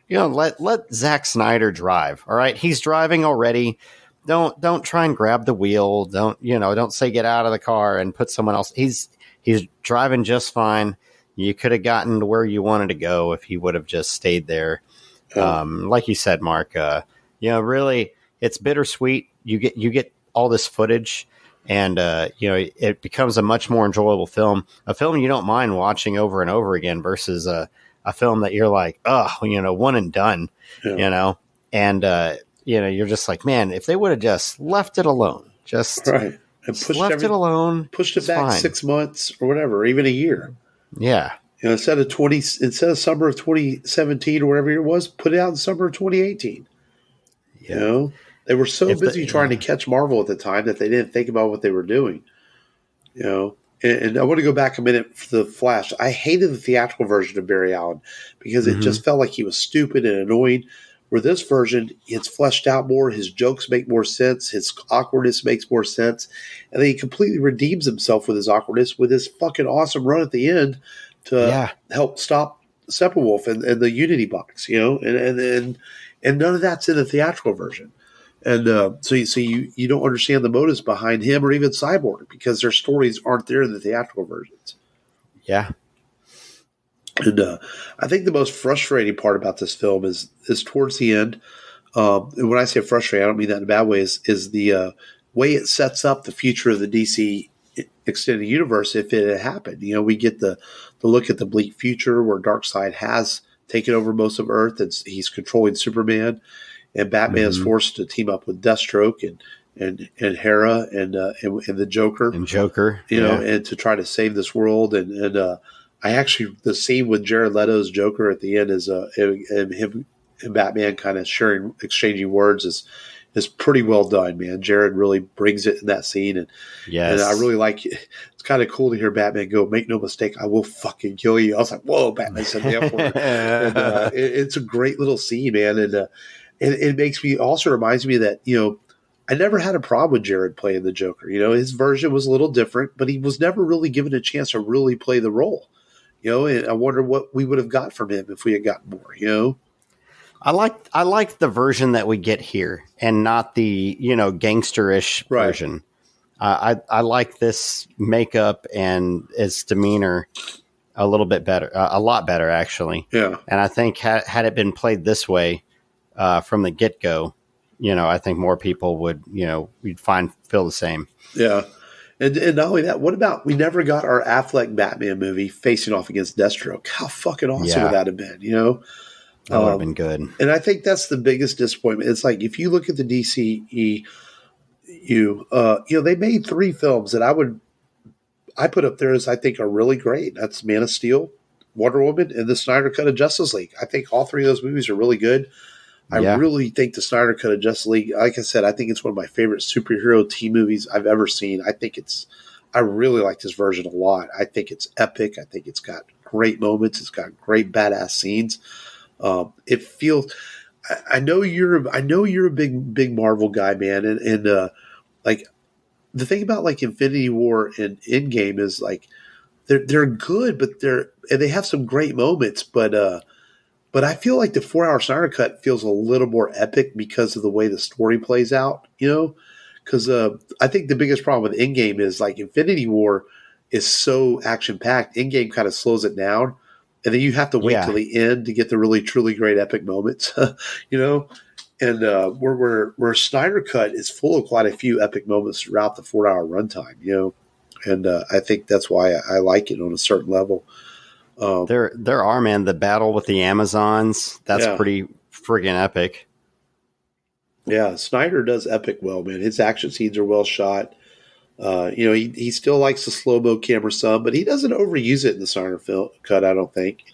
let Zack Snyder drive. All right, he's driving already. Don't try and grab the wheel. Don't say get out of the car and put someone else. He's driving just fine. You could have gotten to where you wanted to go if he would have just stayed there. Like you said, Mark, really, it's bittersweet. You get all this footage And it becomes a much more enjoyable film, a film you don't mind watching over and over again versus a film that you're like, oh, one and done, and you're just like, man, if they would have just left it alone, right, and left it alone, pushed it back fine. 6 months or whatever, or even a year. Yeah. Instead of summer of 2017 or whatever it was, put it out in summer of 2018. Yeah. They were so busy trying to catch Marvel at the time that they didn't think about what they were doing. And I want to go back a minute for the Flash. I hated the theatrical version of Barry Allen because it just felt like he was stupid and annoying. Where this version, it's fleshed out more. His jokes make more sense. His awkwardness makes more sense. And then he completely redeems himself with his awkwardness with his fucking awesome run at the end to help stop Steppenwolf and the Unity box, and none of that's in the theatrical version. And so you don't understand the motives behind him or even Cyborg because their stories aren't there in the theatrical versions. Yeah. And I think the most frustrating part about this film is towards the end. And when I say frustrating, I don't mean that in a bad way, is the way it sets up the future of the DC extended universe if it had happened. We get the look at the bleak future where Darkseid has taken over most of Earth and he's controlling Superman. And Batman is forced to team up with Deathstroke and Hera and the Joker and and to try to save this world. And I actually the scene with Jared Leto's Joker at the end is and him and Batman kind of exchanging words is pretty well done, man. Jared really brings it in that scene, and I really like it. It's kind of cool to hear Batman go, "Make no mistake, I will fucking kill you." I was like, "Whoa, Batman said the F word." And it's a great little scene, man, and it makes me also reminds me that I never had a problem with Jared playing the Joker. His version was a little different, but he was never really given a chance to really play the role. And I wonder what we would have got from him if we had gotten more. I like the version that we get here, and not the gangsterish version. I like this makeup and its demeanor a little bit better, a lot better actually. Yeah, and I think had it been played this way from the get go, I think more people would we'd feel the same. Yeah. And not only that, what about we never got our Affleck Batman movie facing off against Deathstroke? How fucking awesome would that have been? That would have been good. And I think that's the biggest disappointment. It's like if you look at the DCEU, they made 3 films that I put up there as I think are really great. That's Man of Steel, Wonder Woman, and the Snyder Cut of Justice League. I think all 3 of those movies are really good. I really think the Snyder Cut of Justice League, like I said, I think it's one of my favorite superhero team movies I've ever seen. I really like this version a lot. I think it's epic. I think it's got great moments. It's got great badass scenes. It feels. I know you're a big Marvel guy, man, and like the thing about like Infinity War and Endgame is like they're good, but they have some great moments, But I feel like the 4-hour Snyder Cut feels a little more epic because of the way the story plays out, because I think the biggest problem with Endgame is like Infinity War is so action-packed. Endgame kind of slows it down, and then you have to wait till the end to get the really, truly great epic moments, And where Snyder Cut is full of quite a few epic moments throughout the 4-hour runtime, and I think that's why I like it on a certain level. There are, man, the battle with the Amazons. That's pretty friggin' epic. Yeah, Snyder does epic well, man. His action scenes are well shot. He still likes the slow-mo camera some, but he doesn't overuse it in the Snyder film cut, I don't think,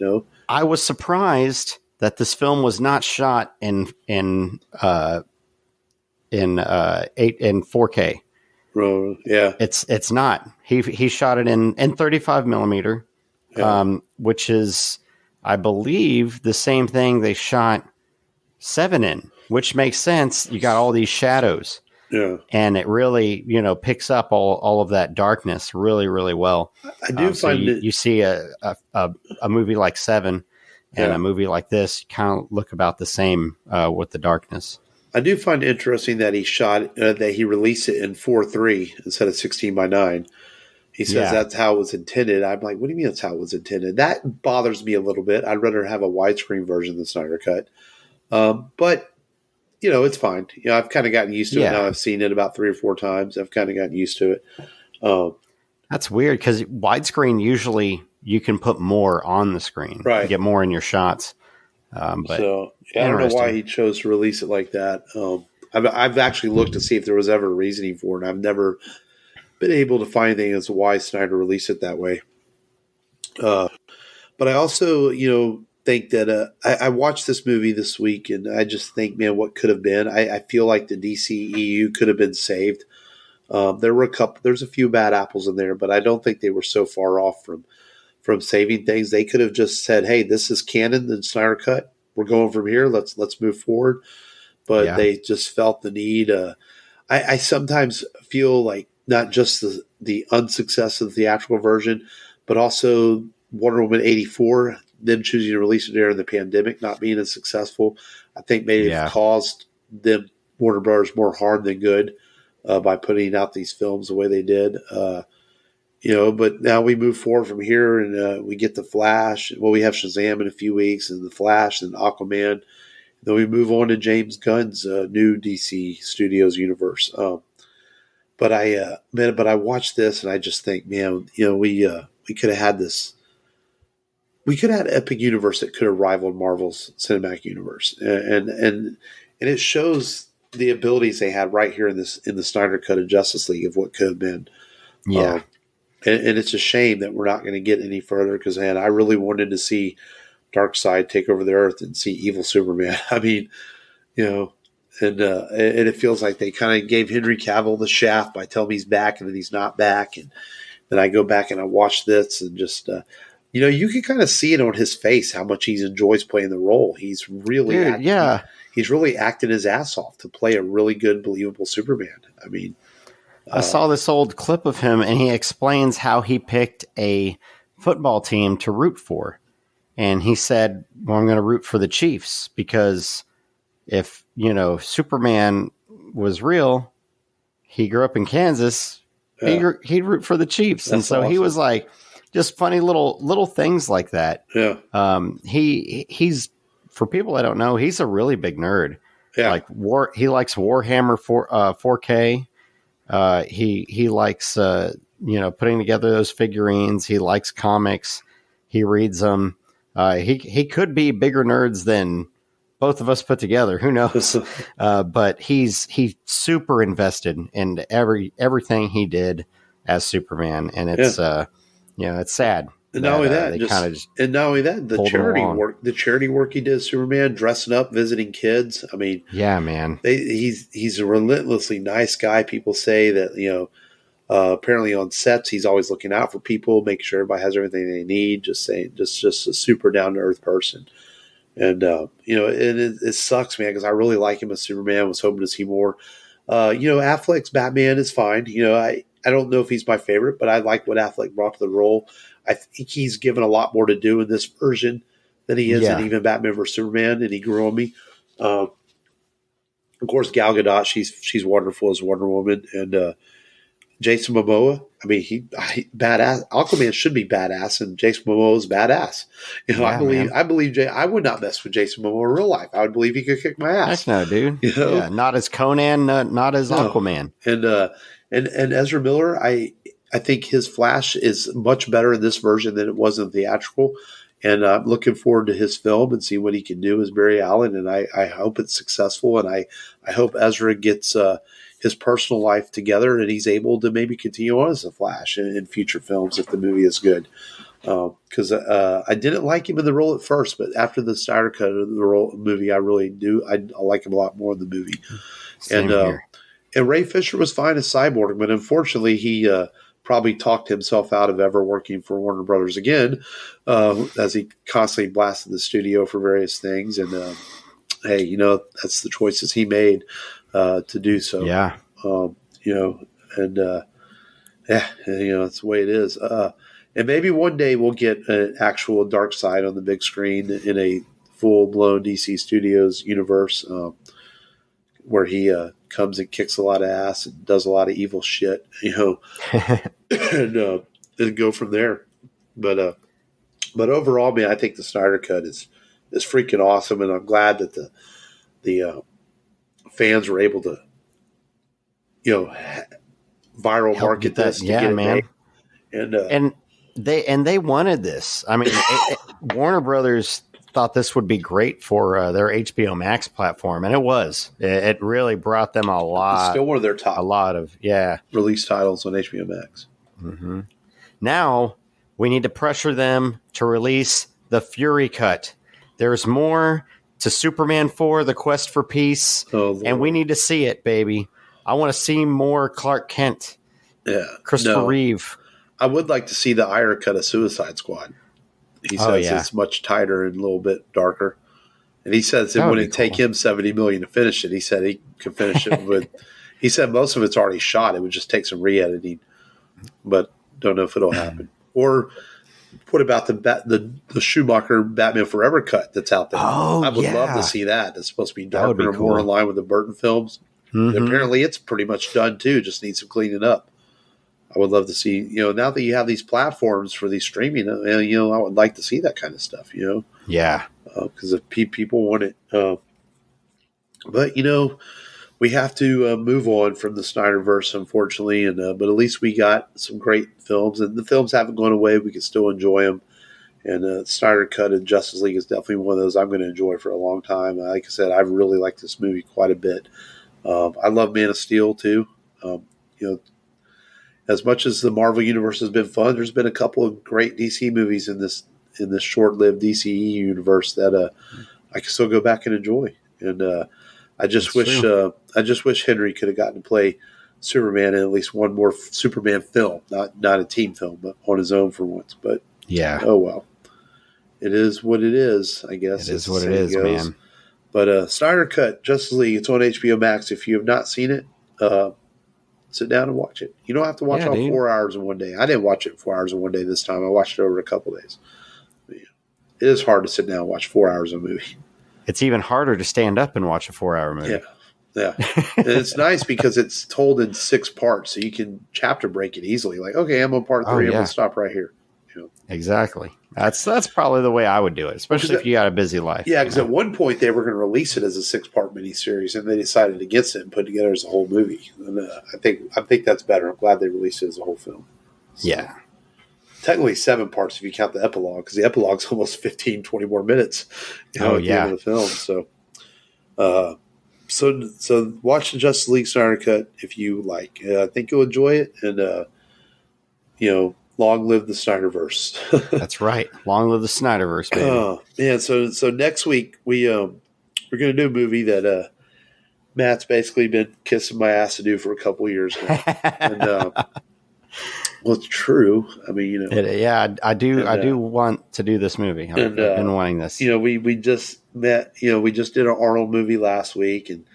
I was surprised that this film was not shot in 4K. Yeah. It's not. He shot it in 35 millimeter. Which is, I believe, the same thing they shot 7 in, which makes sense. You got all these shadows, and it really, picks up all of that darkness really, really well. I do find you see a movie like 7 and a movie like this kind of look about the same with the darkness. I do find it interesting that he released it in 4:3 instead of 16:9. He says that's how it was intended. I'm like, what do you mean that's how it was intended? That bothers me a little bit. I'd rather have a widescreen version of the Snyder Cut. But, it's fine. I've kind of gotten used to it now. Yeah. I've seen it about 3 or 4 times. I've kind of gotten used to it. That's weird because widescreen usually you can put more on the screen, Right. You get more in your shots. But So I don't know why he chose to release it like that. I've actually looked to see if there was ever a reasoning for it, and I've never been able to find anything as to why Snyder released it that way. But I also, think that I watched this movie this week, and I just think, man, what could have been? I feel like the DCEU could have been saved. There's a few bad apples in there, but I don't think they were so far off from saving things. They could have just said, "Hey, this is canon, the Snyder Cut. We're going from here. Let's move forward." But they just felt the need. I sometimes feel like not just the unsuccess of the theatrical version, but also Wonder Woman 84, them choosing to release it during the pandemic, not being as successful. I think may have caused them, Warner Brothers, more harm than good by putting out these films the way they did. But now we move forward from here, and we get the Flash. Well, we have Shazam in a few weeks, and the Flash, and Aquaman. Then we move on to James Gunn's new DC Studios universe. But I watched this, and I just think, man, we could have had this. We could have had an epic universe that could have rivaled Marvel's cinematic universe, and it shows the abilities they had right here in the Snyder Cut of Justice League of what could have been. Yeah. And it's a shame that we're not going to get any further because, man, I really wanted to see Darkseid take over the Earth and see evil Superman. I mean, and it feels like they kind of gave Henry Cavill the shaft by telling me he's back and then he's not back. And then I go back and I watch this and just, you can kind of see it on his face how much he enjoys playing the role. He's really, he's really acting his ass off to play a really good, believable Superman. I mean, I saw this old clip of him, and he explains how he picked a football team to root for. And he said, well, I'm going to root for the Chiefs because if, Superman was real, he grew up in Kansas, he'd root for the Chiefs. And so he was like, just funny little things like that. Yeah. He's, for people that don't know, he's a really big nerd. Yeah. He likes Warhammer 4K. He likes, putting together those figurines. He likes comics. He reads them. He could be bigger nerds than both of us put together. Who knows? But he's super invested in everything he did as Superman. And it's, it's sad. And not only that, the charity work he did as Superman, dressing up, visiting kids. I mean, yeah, man, he's a relentlessly nice guy. People say that, apparently on sets, he's always looking out for people, making sure everybody has everything they need. Just a super down to earth person. And, it sucks, man, because I really like him as Superman. Was hoping to see more. Affleck's Batman is fine. I don't know if he's my favorite, but I like what Affleck brought to the role. I think he's given a lot more to do in this version than he is in even Batman vs Superman, and he grew on me. Of course, Gal Gadot, she's wonderful as Wonder Woman, and Jason Momoa. I mean, he badass. Aquaman should be badass, and Jason Momoa is badass. I believe I would not mess with Jason Momoa in real life. I would believe he could kick my ass. Heck no, dude. Yeah, not as Conan, not as Aquaman. And Ezra Miller, I think his Flash is much better in this version than it was in the theatrical. And I'm looking forward to his film and see what he can do as Barry Allen. And I hope it's successful. And I hope Ezra gets his personal life together and he's able to maybe continue on as a Flash in future films if the movie is good. Because I didn't like him in the role at first, but after the Snyder Cut of the movie, I really do. I like him a lot more in the movie. Same here. And Ray Fisher was fine as Cyborg, but unfortunately he probably talked himself out of ever working for Warner Brothers again, as he constantly blasted the studio for various things. And hey, that's the choices he made to do so. Yeah. That's the way it is. And maybe one day we'll get an actual Darkseid on the big screen in a full-blown DC Studios universe, where he comes and kicks a lot of ass and does a lot of evil shit, and go from there. But overall, man, I think the Snyder Cut is freaking awesome, and I'm glad that the fans were able to, viral market this to get it made. And they wanted this. I mean, Warner Brothers thought this would be great for their HBO Max platform, and it was. It really brought them a lot. It's still one of their top release titles on HBO Max. Mm-hmm. Now we need to pressure them to release the Fury cut. There's more to Superman 4: The Quest for Peace, and we need to see it, baby. I want to see more Clark Kent. Yeah, Christopher Reeve. I would like to see the Ira cut of Suicide Squad. He says it's much tighter and a little bit darker. And he says it wouldn't take him $70 million to finish it. He said he could finish it with. He said most of it's already shot. It would just take some re-editing, but don't know if it'll happen. Or what about the Schumacher Batman Forever cut that's out there? I would love to see that. It's supposed to be darker and more in line with the Burton films. Mm-hmm. Apparently, it's pretty much done too. Just needs some cleaning up. I would love to see, now that you have these platforms for these streaming, I would like to see that kind of stuff, Yeah. Because if people want it. But, we have to move on from the Snyderverse, unfortunately. But at least we got some great films. And the films haven't gone away. We can still enjoy them. And Snyder Cut of Justice League is definitely one of those I'm going to enjoy for a long time. Like I said, I really like this movie quite a bit. I love Man of Steel, too. As much as the Marvel Universe has been fun, there's been a couple of great DC movies in this short-lived DCE universe that I can still go back and enjoy. And I just wish Henry could have gotten to play Superman in at least one more Superman film, not a team film, but on his own for once. But oh well, it is what it is. I guess it is what it is, man. But Snyder Cut Justice League, it's on HBO Max. If you have not seen it, sit down and watch it. You don't have to watch all 4 hours in one day. I didn't watch it 4 hours in one day this time. I watched it over a couple of days. It is hard to sit down and watch 4 hours of a movie. It's even harder to stand up and watch a 4-hour movie. Yeah. And it's nice because it's told in 6 parts, so you can chapter break it easily. Like, okay, I'm on part 3. I'm going to stop right here. Exactly. That's probably the way I would do it, especially if you got a busy life. Yeah, because at one point they were going to release it as a 6-part miniseries, and they decided against it and put it together as a whole movie. And I think that's better. I'm glad they released it as a whole film. So, yeah. Technically 7 parts if you count the epilogue, because the epilogue's almost 15, 20 more minutes at the end of the film. So watch the Justice League Snyder Cut if you like. I think you'll enjoy it, and long live the Snyderverse. That's right. Long live the Snyderverse, baby. So next week we're going to do a movie that Matt's basically been kissing my ass to do for a couple of years now. And well, it's true. I mean, I do want to do this movie. I've been wanting this. We just met. We just did an Arnold movie last week, and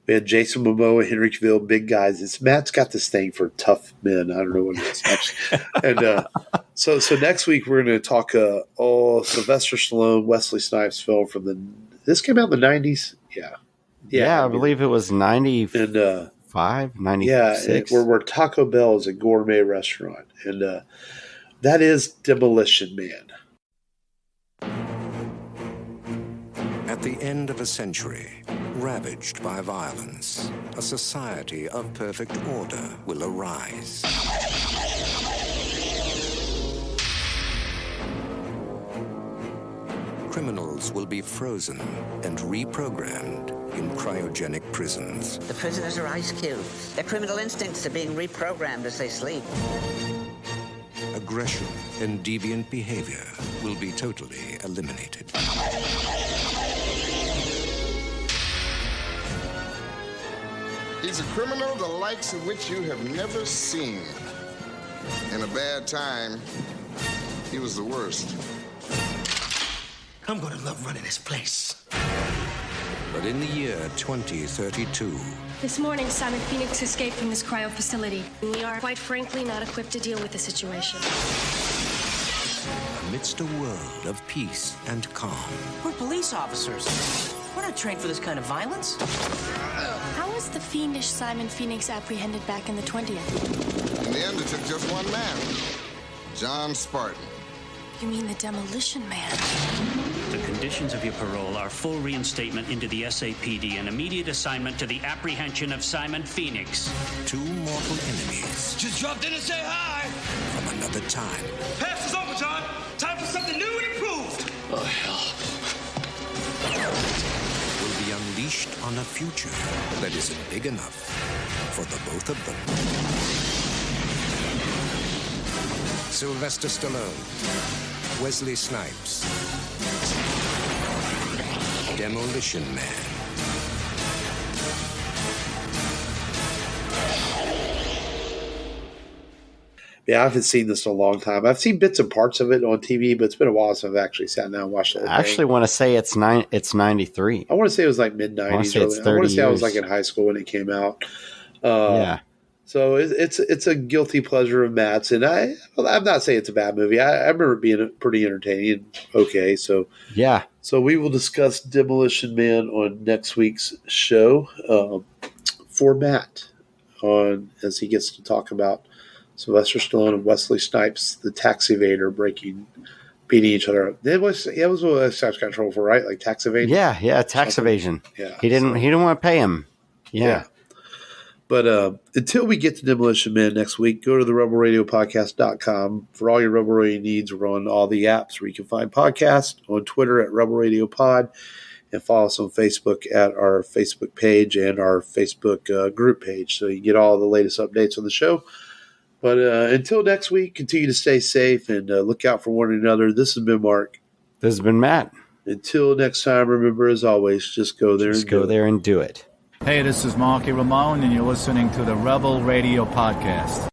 we had Jason Momoa, Henry Cavill, big guys. Matt's got this thing for tough men. I don't know what it is. Actually. And so next week we're going to talk Sylvester Stallone, Wesley Snipes film from this came out in the 90s. Yeah, I believe it was 95, 96. Yeah, where Taco Bell is a gourmet restaurant, and that is Demolition Man. At the end of a century, ravaged by violence, a society of perfect order will arise. Criminals will be frozen and reprogrammed in cryogenic prisons. The prisoners are ice cubes. Their criminal instincts are being reprogrammed as they sleep. Aggression and deviant behavior will be totally eliminated. He's a criminal the likes of which you have never seen. In a bad time, he was the worst. I'm gonna love running this place. But in the year 2032... This morning, Simon Phoenix escaped from this cryo facility. We are, quite frankly, not equipped to deal with the situation. Amidst a world of peace and calm... We're police officers. We're not trained for this kind of violence. How was the fiendish Simon Phoenix apprehended back in the 20th? In the end, it took just one man. John Spartan. You mean the Demolition Man? The conditions of your parole are full reinstatement into the SAPD and immediate assignment to the apprehension of Simon Phoenix. Two mortal enemies. Just dropped in to say hi. From another time. Pass is over, John. Time for something new and improved. Oh, hell. Will be unleashed on a future that isn't big enough for the both of them. Sylvester Stallone, Wesley Snipes, Demolition Man. Yeah, I haven't seen this in a long time. I've seen bits and parts of it on TV, but it's been a while since I've actually sat down and watched it. I actually want to say it's 93. I want to say it was like mid-90s. I want to say it's 30 I want to say I was years. like in high school when it came out. Yeah. So it's a guilty pleasure of Matt's, and I'm not saying it's a bad movie. I remember it being pretty entertaining and okay. So Yeah. So we will discuss Demolition Man on next week's show for Matt as he gets to talk about Sylvester Stallone and Wesley Snipes, the tax evader, beating each other up. It was what Snipes got in trouble for, right? Like tax evasion. Yeah, tax evasion. Yeah, he didn't want to pay him. Yeah. But until we get to Demolition Man next week, go to the rebelradiopodcast.com for all your Rebel Radio needs. We're on all the apps where you can find podcasts, on Twitter at Rebel Radio Pod, and follow us on Facebook at our Facebook page and our Facebook group page, so you get all the latest updates on the show. But until next week, continue to stay safe and look out for one another. This has been Mark. This has been Matt. Until next time, remember, as always, just go there and do it. Hey, this is Marky Ramone, and you're listening to the Rebel Radio Podcast.